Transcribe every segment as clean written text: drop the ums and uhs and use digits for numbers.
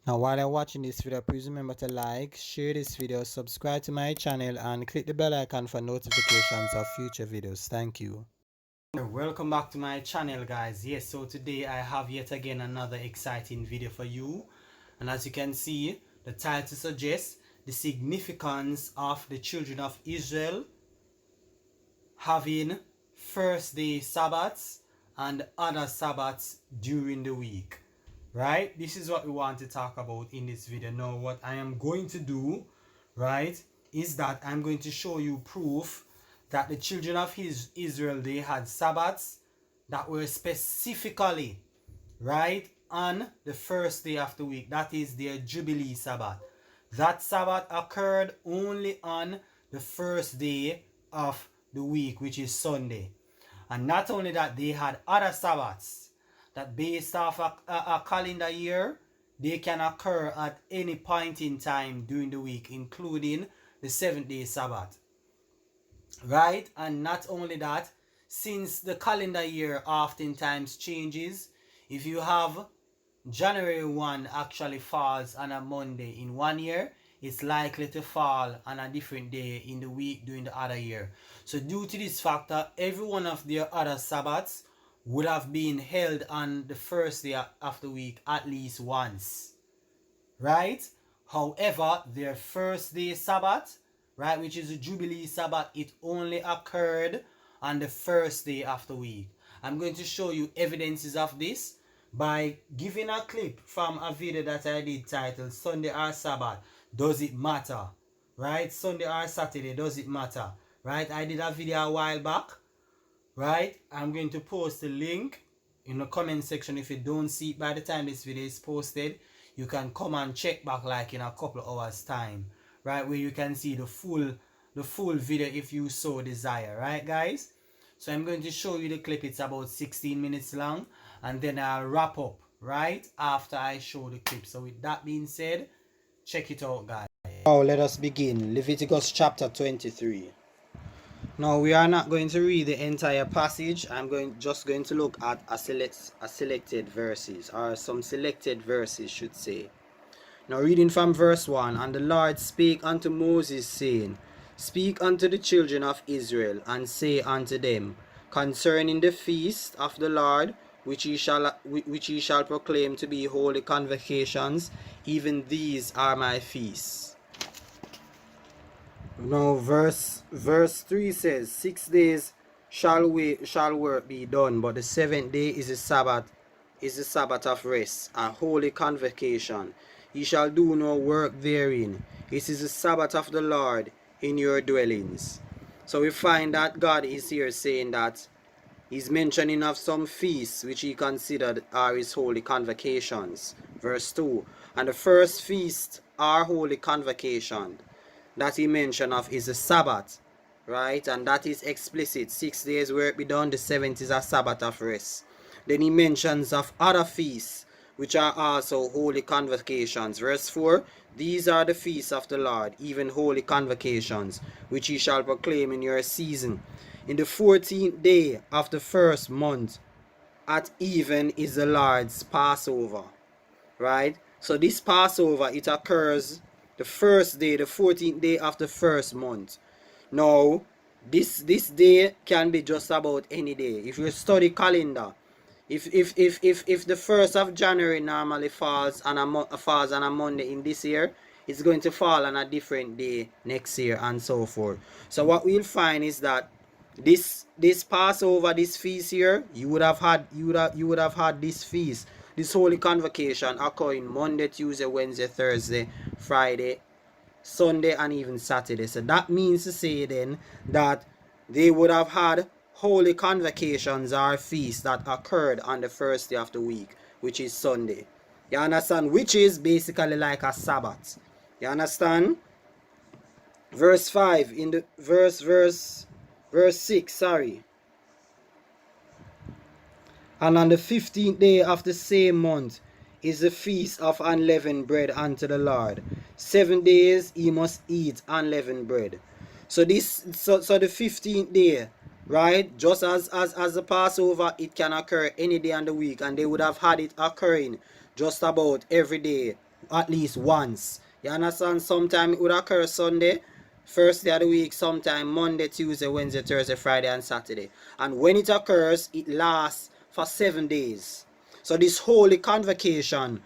Now while you're watching this video, please remember to like, share this video, subscribe to my channel and click the bell icon for notifications of future videos. Thank you. Welcome back to my channel, guys. Yes, so today I have yet again another exciting video for you. And as you can see, the title suggests the significance of the children of Israel having first day Sabbaths and other Sabbaths during the week. Right, this is what we want to talk about in this video. Now what I am going to do, right, is that I'm going to show you proof that the children of Israel, they had Sabbaths that were specifically, right, on the first day of the week. That is their Jubilee Sabbath. That Sabbath occurred only on the first day of the week, which is Sunday. And not only that, they had other Sabbaths that based off a calendar year, they can occur at any point in time during the week, including the 7th-day Sabbath. Right? And not only that, since the calendar year oftentimes changes, if you have January 1 actually falls on a Monday in one year, it's likely to fall on a different day in the week during the other year. So due to this factor, every one of their other Sabbaths would have been held on the first day of the week at least once, right? However, their first day Sabbath, right, which is the Jubilee Sabbath, it only occurred on the first day of the week. I'm going to show you evidences of this by giving a clip from a video that I did titled Sunday or Sabbath, Does It Matter? Right? Sunday or Saturday, does it matter? Right? I did a video a while back. Right, I'm going to post the link in the comment section. If you don't see it by the time this video is posted, you can come and check back like in a couple of hours time, right, where you can see the full video if you so desire. Right, guys, so I'm going to show you the clip. It's about 16 minutes long, and then I'll wrap up right after I show the clip. So with that being said, check it out, guys. Now let us begin. Leviticus chapter 23. Now we are not going to read the entire passage. I'm just going to look at a selected verses, or some selected verses should say. Now reading from verse 1, And the Lord spake unto Moses, saying, Speak unto the children of Israel, and say unto them, Concerning the feast of the Lord, which ye shall proclaim to be holy convocations, even these are my feasts. Now verse 3 says, 6 days shall work be done, but the 7th day is the Sabbath of rest, a holy convocation. Ye shall do no work therein. It is the Sabbath of the Lord in your dwellings. So we find that God is here saying that he's mentioning of some feasts which he considered are his holy convocations. Verse 2, And the first feast are holy convocation that he mentioned of is the Sabbath, right? And that is explicit. 6 days work be done, the 7th is a Sabbath of rest. Then he mentions of other feasts, which are also holy convocations. Verse 4, These are the feasts of the Lord, even holy convocations, which ye shall proclaim in your season. In the 14th day of the first month, at even is the Lord's Passover, right? So this Passover, it occurs the first day, the 14th day of the first month. Now, this day can be just about any day. If you study calendar, if the 1st of January normally falls on a Monday in this year, it's going to fall on a different day next year and so forth. So what we'll find is that this Passover, this feast here, you would have had this feast, this holy convocation occurring Monday, Tuesday, Wednesday, Thursday, Friday, Sunday, and even Saturday. So that means to say then that they would have had holy convocations or feasts that occurred on the first day of the week, which is Sunday. You understand? Which is basically like a Sabbath. You understand? Verse 5 in the verse 6, sorry. And on the 15th day of the same month is the feast of unleavened bread unto the Lord. 7 days he must eat unleavened bread. So the 15th day, right, just as the Passover, it can occur any day on the week, and they would have had it occurring just about every day at least once. You understand? Sometime it would occur Sunday, first day of the week, sometime Monday, Tuesday, Wednesday, Thursday, Friday, and Saturday. And when it occurs, it lasts for 7 days. So this holy convocation,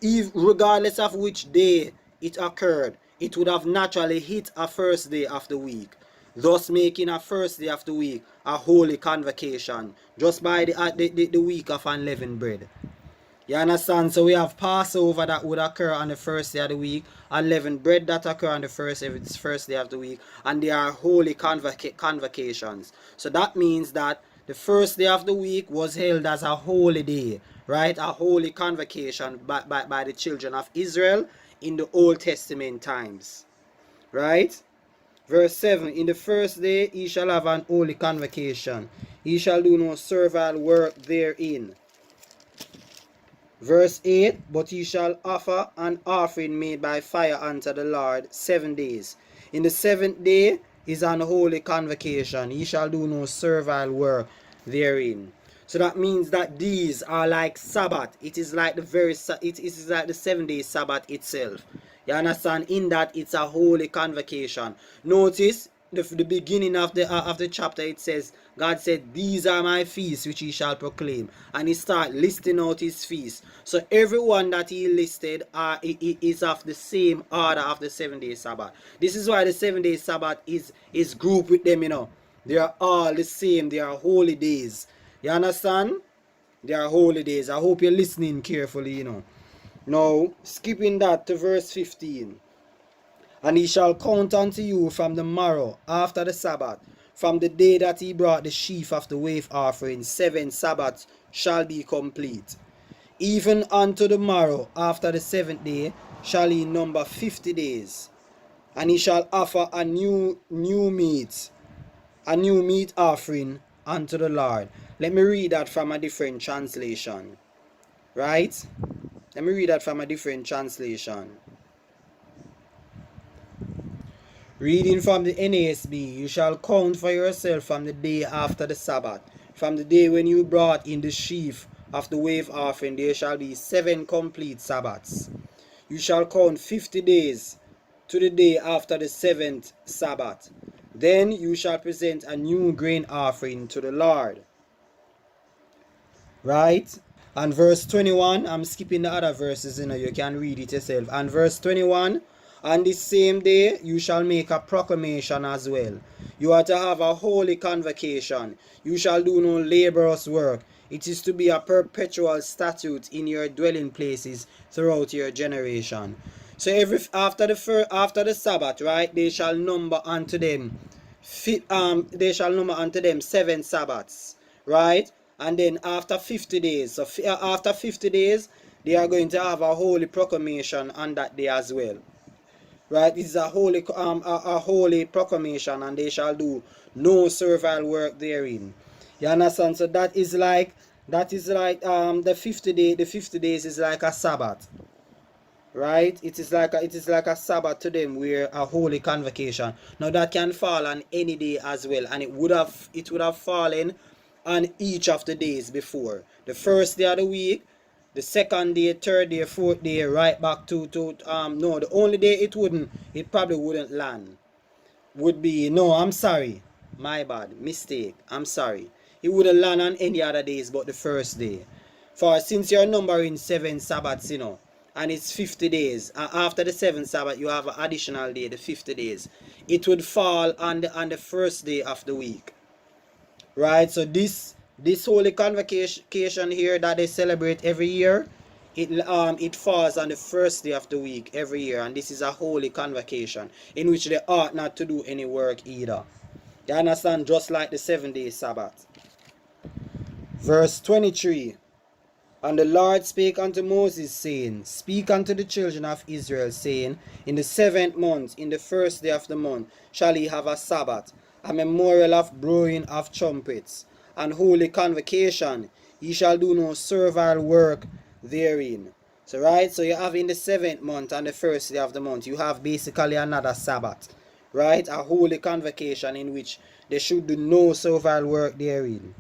regardless of which day it occurred, it would have naturally hit a first day of the week, thus making a first day of the week a holy convocation, just by the week of unleavened bread. You understand? So we have Passover that would occur on the first day of the week, unleavened bread that occur on the first day of the week, and they are holy convocations. So that means that the first day of the week was held as a holy day, right? A holy convocation by the children of Israel in the Old Testament times, right? Verse 7, in the first day he shall have an holy convocation. He shall do no servile work therein. Verse 8, but he shall offer an offering made by fire unto the Lord 7 days. In the 7th day is an holy convocation. He shall do no servile work therein. So that means that these are like Sabbath. It is like it is like the 7-day Sabbath itself. You understand? In that it's a holy convocation. Notice the beginning of the chapter, it says, God said, these are my feasts which he shall proclaim. And he start listing out his feasts. So everyone that he listed is of the same order of the 7-day Sabbath. This is why the 7-day Sabbath is grouped with them, you know. They are all the same. They are holy days. You understand? They are holy days. I hope you're listening carefully, you know. Now, skipping that to verse 15. And he shall count unto you from the morrow after the Sabbath, from the day that he brought the sheaf of the wave offering, 7 Sabbaths shall be complete. Even unto the morrow after the 7th day shall he number 50 days. And he shall offer a new meat offering unto the Lord. Let me read that from a different translation. Right? Let me read that from a different translation. Reading from the NASB, you shall count for yourself from the day after the Sabbath, from the day when you brought in the sheaf of the wave offering, there shall be 7 complete Sabbaths. You shall count 50 days to the day after the 7th Sabbath. Then you shall present a new grain offering to the Lord. Right? And verse 21, I'm skipping the other verses, you know, you can read it yourself. And verse 21, on this same day you shall make a proclamation as well. You are to have a holy convocation. You shall do no laborious work. It is to be a perpetual statute in your dwelling places throughout your generation. So after the Sabbath, right, they shall number unto them 7 Sabbaths, right? And then after 50 days, so after 50 days, they are going to have a holy proclamation on that day as well. Right? It's a holy proclamation, and they shall do no servile work therein. You understand? So that is like the 50 days is like a Sabbath. Right? It is like a Sabbath to them, where a holy convocation. Now that can fall on any day as well, and it would have fallen on each of the days before. The first day of the week, the 2nd day, 3rd day, 4th day, right back to no, the only day it probably wouldn't land would be, no, I'm sorry, my bad, mistake, I'm sorry. It wouldn't land on any other days but the first day. For since you're numbering 7 Sabbaths, you know, and it's 50 days, after the 7th Sabbath you have an additional day, the 50 days. It would fall on the first day of the week. Right? So this holy convocation here that they celebrate every year, it falls on the first day of the week every year, and this is a holy convocation in which they ought not to do any work either. You understand? Just like the 7-day Sabbath. Verse 23. And the Lord spake unto Moses, saying, Speak unto the children of Israel, saying, In the 7th month, in the first day of the month, shall ye have a Sabbath, a memorial of blowing of trumpets, and holy convocation. Ye shall do no servile work therein. So right, so you have in the 7th month and the first day of the month, you have basically another Sabbath. Right, a holy convocation in which they should do no servile work therein.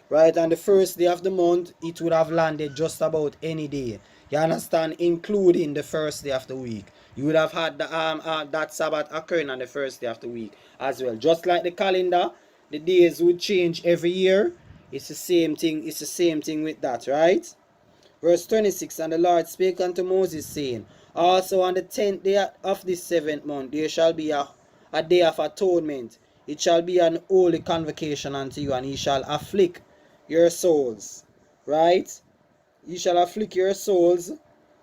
Right, on the first day of the month, it would have landed just about any day. You understand? Including the first day of the week. You would have had that Sabbath occurring on the first day of the week as well. Just like the calendar, the days would change every year. It's the same thing. It's the same thing with that, right? Verse 26, and the Lord spake unto Moses, saying, also on the 10th day of this 7th month, there shall be a day of atonement. It shall be an holy convocation unto you, and he shall afflict your souls. Right? Ye shall afflict your souls,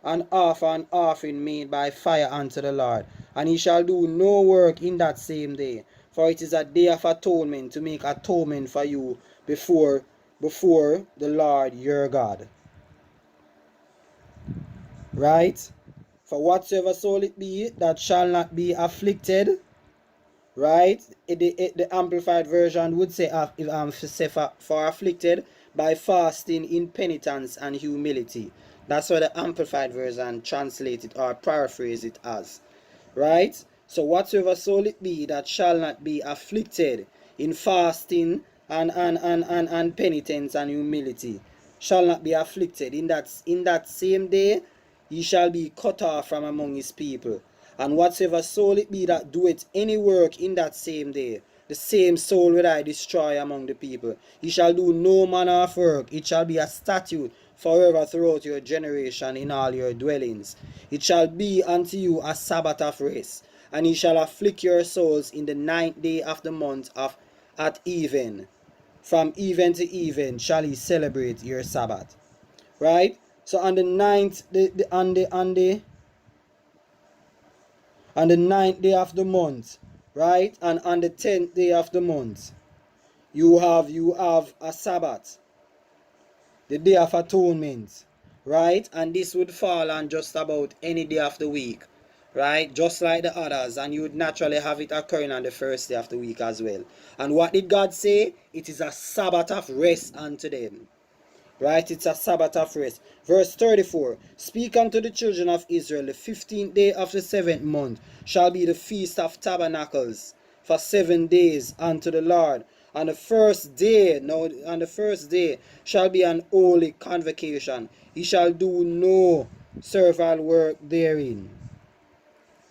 and offer an offering made by fire unto the Lord. And ye shall do no work in that same day, for it is a day of atonement, to make atonement for you before the Lord your God. Right? For whatsoever soul it be that shall not be afflicted, right? The Amplified Version would say, for afflicted by fasting in penitence and humility. That's what the Amplified Version translate it or paraphrase it as. Right? So whatsoever soul it be that shall not be afflicted in fasting and penitence and humility, shall not be afflicted in that same day, he shall be cut off from among his people. And whatsoever soul it be that doeth any work in that same day, the same soul will I destroy among the people. He shall do no manner of work. It shall be a statute forever throughout your generation in all your dwellings. It shall be unto you a Sabbath of rest, and he shall afflict your souls in the 9th day of the month at even. From even to even shall he celebrate your Sabbath. Right? So on the 9th, on the 9th day of the month, right? And on the 10th day of the month, you have a Sabbath, the day of atonement, right? And this would fall on just about any day of the week, right? Just like the others, and you would naturally have it occurring on the first day of the week as well. And what did God say? It is a Sabbath of rest unto them. Right? It's a Sabbath of rest. Verse 34. Speak unto the children of Israel, the 15th day of the 7th month shall be the feast of tabernacles for 7 days unto the Lord. On the first day, shall be an holy convocation. He shall do no servile work therein.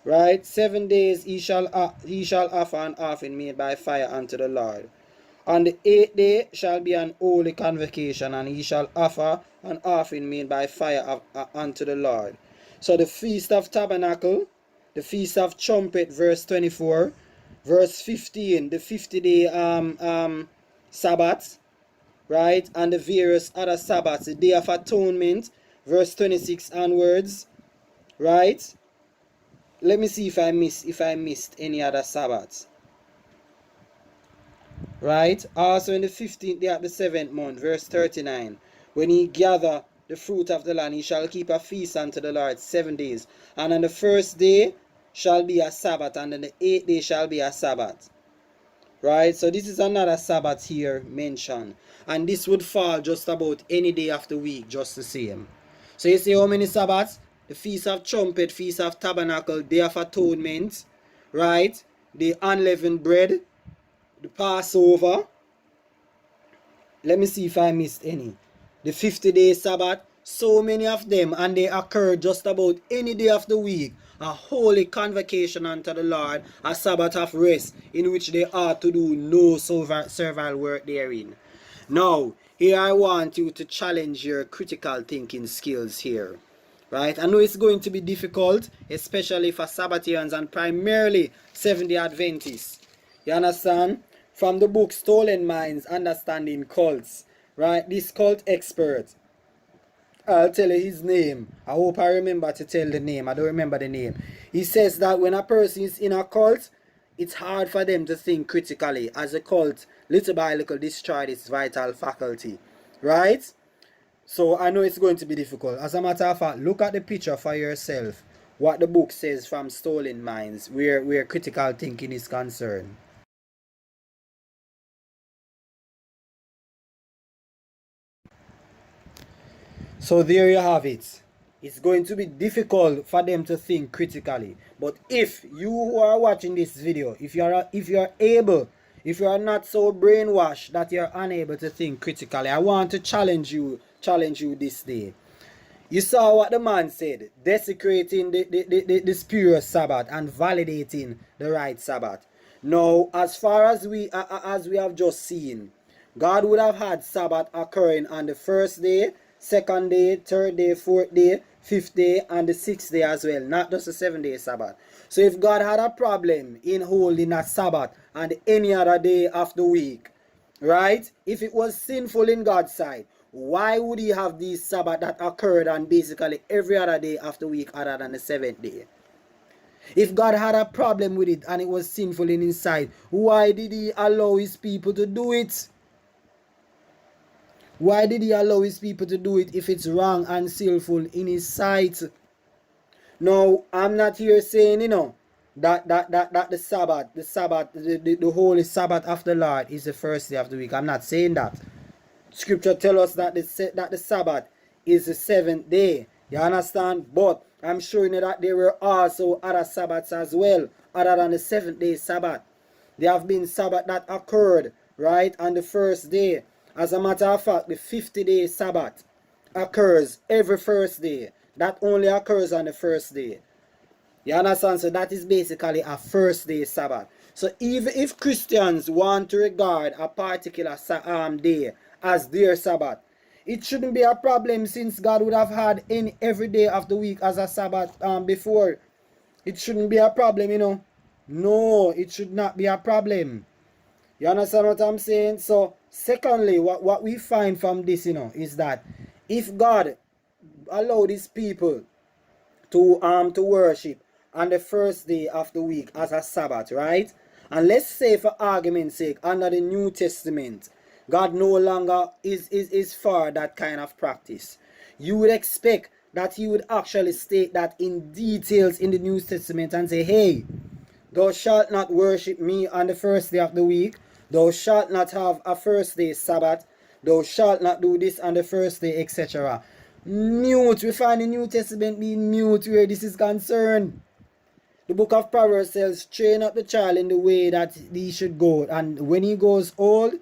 Right? 7 days he shall offer an offering made by fire unto the Lord. On the 8th day shall be an holy convocation, and he shall offer an offering made by fire unto the Lord. So the Feast of Tabernacle, the Feast of Trumpet, verse 24, verse 15, the 50-day Sabbath, right? And the various other Sabbaths, the Day of Atonement, verse 26 onwards, right? Let me see if I missed any other Sabbaths. Right? Also in the 15th day of the 7th month, verse 39, when he gather the fruit of the land, he shall keep a feast unto the Lord 7 days. And on the first day shall be a Sabbath, and on the 8th day shall be a Sabbath. Right? So this is another Sabbath here mentioned. And this would fall just about any day of the week, just the same. So you see how many Sabbaths? The Feast of Trumpet, Feast of Tabernacle, Day of Atonement, right? The unleavened bread, the Passover. Let me see if I missed any. The 50-day Sabbath. So many of them, and they occur just about any day of the week. A holy convocation unto the Lord, a Sabbath of rest, in which they ought to do no servile work therein. Now, here I want you to challenge your critical thinking skills here. Right? I know it's going to be difficult, especially for Sabbatarians and primarily Seventh-day Adventists. You understand? From the book Stolen Minds, Understanding Cults. Right? This cult expert, I'll tell you his name. I hope I remember to tell the name. I don't remember the name. He says that when a person is in a cult, it's hard for them to think critically, as a cult, little by little, destroy this vital faculty. Right? So I know it's going to be difficult. As a matter of fact, look at the picture for yourself. What the book says from Stolen Minds, where critical thinking is concerned. So there you have it. It's going to be difficult for them to think critically. But if you who are watching this video, if you are not so brainwashed that you're unable to think critically, I want to challenge you this day. You saw what the man said, desecrating the spurious Sabbath and validating the right Sabbath. Now, as far as we have just seen, God would have had Sabbath occurring on the first day, second day, third day, fourth day, fifth day, and the sixth day as well, not just the 7 day Sabbath. So if God had a problem in holding a Sabbath and any other day of the week, right? If it was sinful in God's sight, why would he have these Sabbath that occurred on basically every other day of the week other than the 7th day? If God had a problem with it and it was sinful in his sight, why did he allow his people to do it? Why did he allow his people to do it if it's wrong and sinful in his sight? Now, I'm not here saying, that the holy Sabbath of the Lord is the first day of the week. I'm not saying that. Scripture tell us that the Sabbath is the 7th day. You understand? But I'm showing you that there were also other Sabbaths as well, other than the 7th day Sabbath. There have been Sabbath that occurred, right, on the first day. As a matter of fact, the 50-day Sabbath occurs every first day. That only occurs on the first day. You understand? So that is basically a first day Sabbath. So even if Christians want to regard a particular day as their Sabbath, it shouldn't be a problem, since God would have had every day of the week as a Sabbath before. It shouldn't be a problem. No, it should not be a problem. You understand what I'm saying? So secondly, what we find from this, is that if God allowed his people to worship on the first day of the week as a Sabbath, right? And let's say, for argument's sake, under the New Testament, God no longer is for that kind of practice. You would expect that he would actually state that in details in the New Testament and say, hey, thou shalt not worship me on the first day of the week. Thou shalt not have a first day Sabbath. Thou shalt not do this on the first day, etc. Mute. We find the New Testament being mute where this is concerned. The book of Proverbs says, train up the child in the way that he should go, and when he grows old,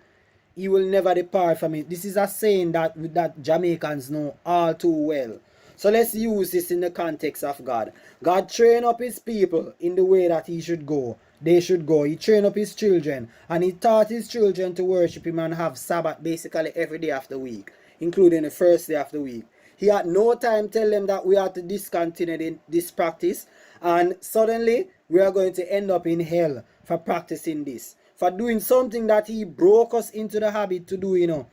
he will never depart from it. This is a saying that Jamaicans know all too well. So let's use this in the context of God. God trained up his people in the way that he should go. They should go. He trained up his children, and he taught his children to worship him and have Sabbath basically every day of the week, including the first day of the week. He had no time to tell them that we are to discontinue this practice, and suddenly we are going to end up in hell for practicing this, for doing something that he broke us into the habit to do,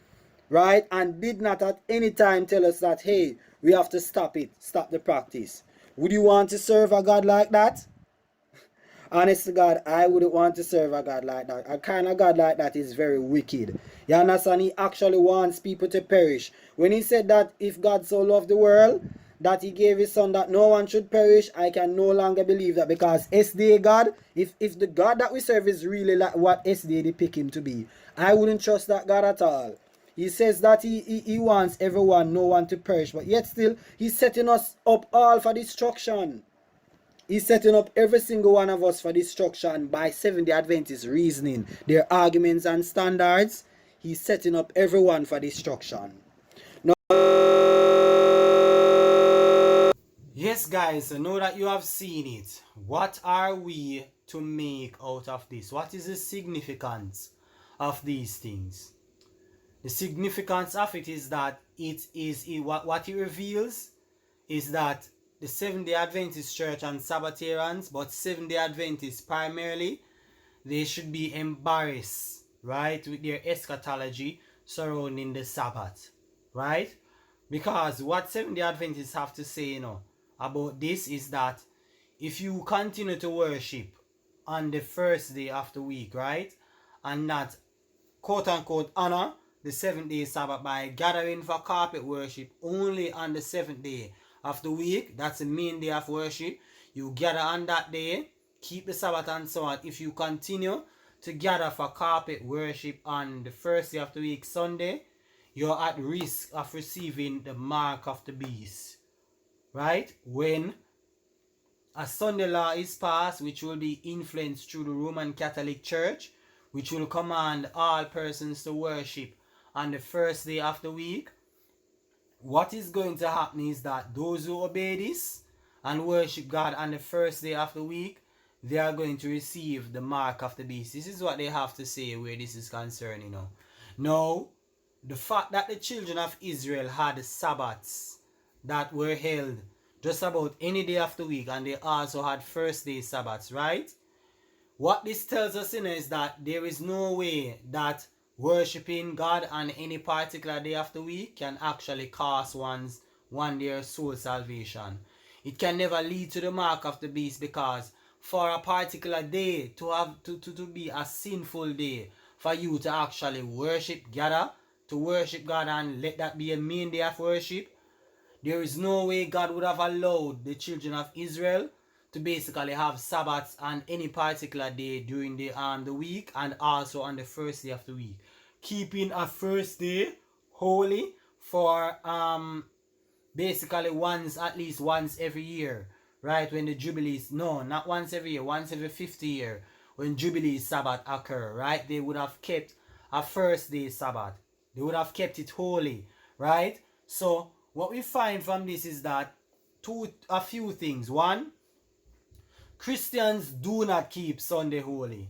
right? And did not at any time tell us that, hey, we have to stop the practice. Would you want to serve a God like that? Honest to God, I wouldn't want to serve a God like that. A kind of God like that is very wicked. You understand? He actually wants people to perish. When he said that if God so loved the world, that he gave his son that no one should perish, I can no longer believe that, because SDA God, if the God that we serve is really like what SDA they pick him to be, I wouldn't trust that God at all. He says that he wants everyone, no one to perish, but yet still he's setting us up all for destruction. He's setting up every single one of us for destruction by Seventh-day Adventist reasoning, their arguments and standards. He's setting up everyone for destruction. Now, yes, guys, so now that you have seen it, what are we to make out of this? What is the significance of these things? The significance of it is that what it reveals is that the Seventh-day Adventist Church and Sabbatarians, but Seventh-day Adventists primarily, they should be embarrassed, right, with their eschatology surrounding the Sabbath, right? Because what Seventh-day Adventists have to say, about this is that if you continue to worship on the first day of the week, right, and not quote-unquote honor the 7th-day Sabbath by gathering for carpet worship only on the 7th day of the week, that's the main day of worship, you gather on that day, keep the Sabbath and so on. If you continue to gather for carpet worship on the first day of the week, Sunday, you're at risk of receiving the mark of the beast, right? When a Sunday law is passed, which will be influenced through the Roman Catholic Church, which will command all persons to worship on the first day of the week, what is going to happen is that those who obey this and worship God on the first day of the week, they are going to receive the mark of the beast. This is what they have to say where this is concerned, you know. Now, the fact that the children of Israel had Sabbaths that were held just about any day of the week, and they also had first day Sabbaths, right? What this tells us in is that there is no way that worshiping God on any particular day of the week can actually cost one their soul salvation. It can never lead to the mark of the beast, because for a particular day to be a sinful day, for you to actually gather to worship God and let that be a main day of worship, there is no way God would have allowed the children of Israel to basically have Sabbaths on any particular day during the week, and also on the first day of the week. Keeping a first day holy for basically at least once every year, right? When the Jubilees, no, not once every year, once every 50 year, when Jubilee Sabbath occur, right? They would have kept a first day Sabbath. They would have kept it holy, right? So what we find from this is that a few things. One, Christians do not keep Sunday holy.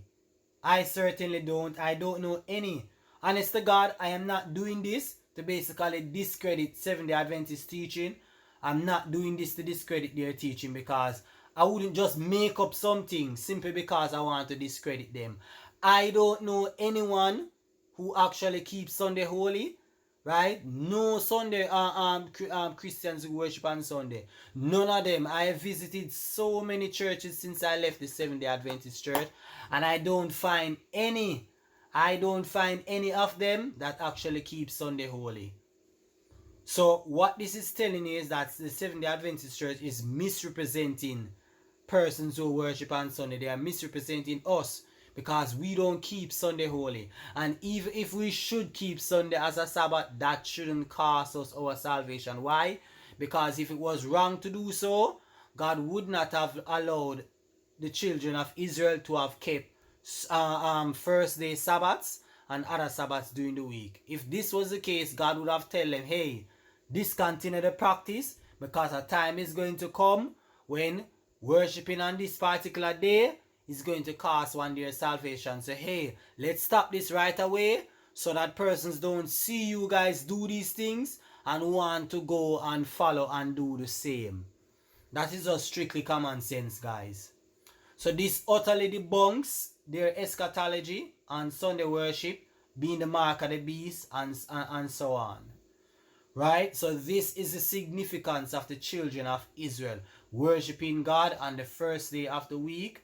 I certainly don't. I don't know any. Honest to God, I am not doing this to basically discredit Seventh-day Adventist teaching. I'm not doing this to discredit their teaching, because I wouldn't just make up something simply because I want to discredit them. I don't know anyone who actually keeps Sunday holy, right? No Sunday Christians who worship on Sunday. None of them. I have visited so many churches since I left the Seventh-day Adventist church, and I don't find any of them that actually keep Sunday holy. So what this is telling you is that the Seventh-day Adventist church is misrepresenting persons who worship on Sunday. They are misrepresenting us, because we don't keep Sunday holy. And even if we should keep Sunday as a Sabbath, that shouldn't cost us our salvation. Why? Because if it was wrong to do so, God would not have allowed the children of Israel to have kept first day Sabbaths and other Sabbaths during the week. If this was the case, God would have told them, hey, discontinue the practice, because a time is going to come when worshiping on this particular day is going to cost one their salvation. So hey, let's stop this right away, so that persons don't see you guys do these things and want to go and follow and do the same. That is just strictly common sense, guys. So this utterly debunks their eschatology on Sunday worship being the mark of the beast and so on. Right? So this is the significance of the children of Israel worshiping God on the first day of the week,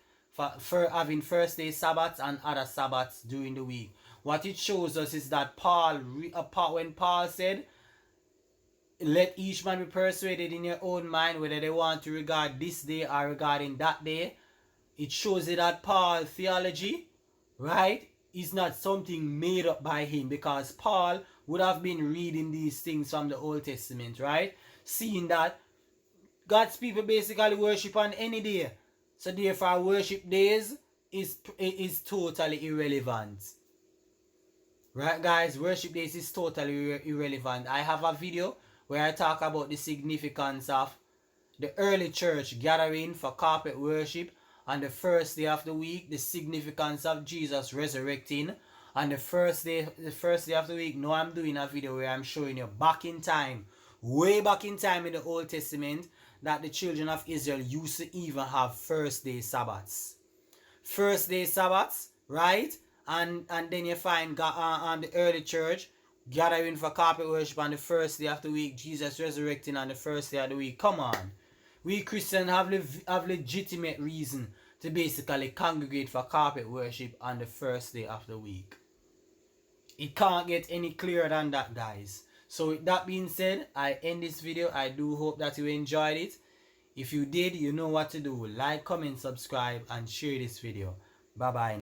for having first day Sabbaths and other Sabbaths during the week. What it shows us is that when Paul said, let each man be persuaded in your own mind whether they want to regard this day or regarding that day, it shows you that Paul's theology, right, is not something made up by him, because Paul would have been reading these things from the Old Testament, right? Seeing that God's people basically worship on any day. So therefore worship days is totally irrelevant. Right, guys? Worship days is totally irrelevant. I have a video where I talk about the significance of the early church gathering for corporate worship on the first day of the week, the significance of Jesus resurrecting on the first day of the week. Now I'm doing a video where I'm showing you back in time, way back in time in the Old Testament, that the children of Israel used to even have first day Sabbaths. First day Sabbaths, right? And then you find the early church gathering for corporate worship on the first day of the week, Jesus resurrecting on the first day of the week. Come on. We Christians have legitimate reason to basically congregate for corporate worship on the first day of the week. It can't get any clearer than that, guys. So with that being said, I end this video. I do hope that you enjoyed it. If you did, you know what to do. Like, comment, subscribe, and share this video. Bye-bye.